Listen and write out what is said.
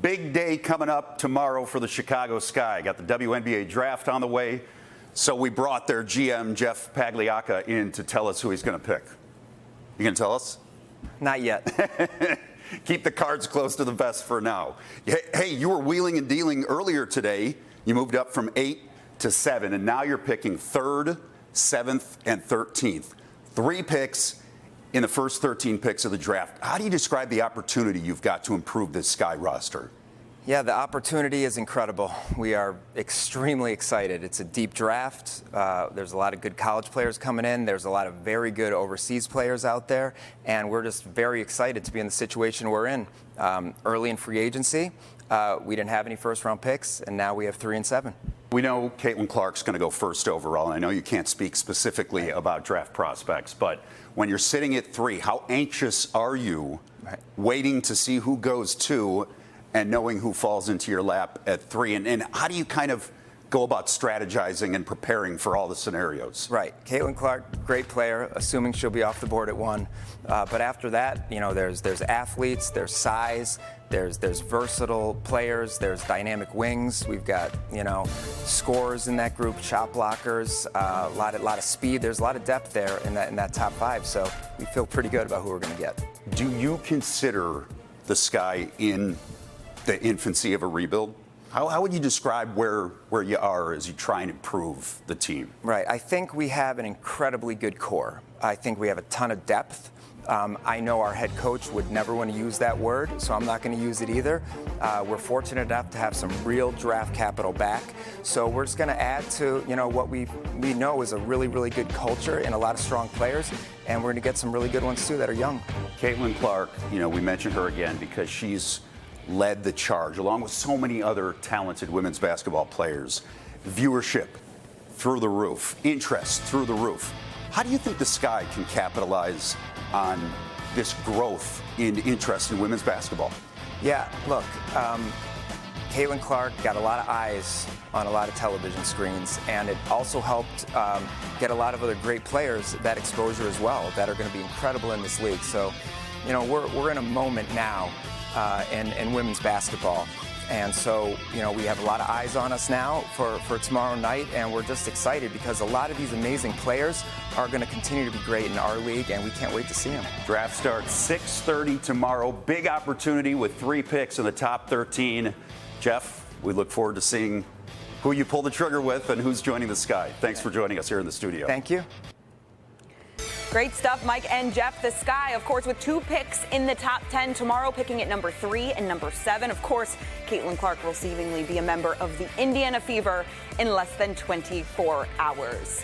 Big day coming up tomorrow for the Chicago Sky. Got the WNBA draft on the way, so we brought their GM Jeff Pagliocca in to tell us who he's going to pick. You going to tell us? Not yet. Keep the cards close to the vest for now. Hey, you were wheeling and dealing earlier today. You moved up from 8 to 7, and now you're picking 3rd, 7th, and 13th. 3 picks in the first 13 picks of the draft. How do you describe the opportunity you've got to improve this Sky roster? Yeah, the opportunity is incredible. We are extremely excited. It's a deep draft. There's a lot of good college players coming in. There's a lot of very good overseas players out there. And we're just very excited to be in the situation we're in. Early in free agency, we didn't have any first-round picks, and now we have 3 and 7. We know Caitlin Clark's going to go first overall, and I know you can't speak specifically about draft prospects, but when you're sitting at 3, how anxious are you waiting to see who goes 2 and knowing who falls into your lap at 3? And how do you kind of go about strategizing and preparing for all the scenarios? Right. Caitlin Clark, great player, assuming she'll be off the board at 1. But after that, you know, there's athletes, there's size, there's versatile players, there's dynamic wings. We've got, you know, scorers in that group, shot blockers, a lot of speed. There's a lot of depth there in that top 5. So we feel pretty good about who we're going to get. Do you consider the Sky in the infancy of a rebuild? How would you describe where you are as you try and improve the team? Right. I think we have an incredibly good core. I think we have a ton of depth. I know our head coach would never want to use that word, so I'm not going to use it either. We're fortunate enough to have some real draft capital back, so we're just going to add to, you know, what we know is a really, really good culture and a lot of strong players, and we're going to get some really good ones too that are young. Caitlin Clark, you know, we mentioned her again because she's led the charge along with so many other talented women's basketball players. Viewership through the roof, interest through the roof. How do you think the Sky can capitalize on this growth in interest in women's basketball? Yeah, look, Caitlin Clark got a lot of eyes on a lot of television screens, and it also helped get a lot of other great players that exposure as well that are going to be incredible in this league. So, you know, we're in a moment now in women's basketball. And so, you know, we have a lot of eyes on us now for tomorrow night, and we're just excited because a lot of these amazing players are going to continue to be great in our league, and we can't wait to see them. Draft starts 6:30 tomorrow. Big opportunity with 3 picks in the top 13. Jeff, we look forward to seeing who you pull the trigger with and who's joining the Sky. Thanks for joining us here in the studio. Thank you. Great stuff, Mike and Jeff. The Sky, of course, with 2 picks in the top 10 tomorrow, picking at number 3 and number 7. Of course, Caitlin Clark will seemingly be a member of the Indiana Fever in less than 24 hours.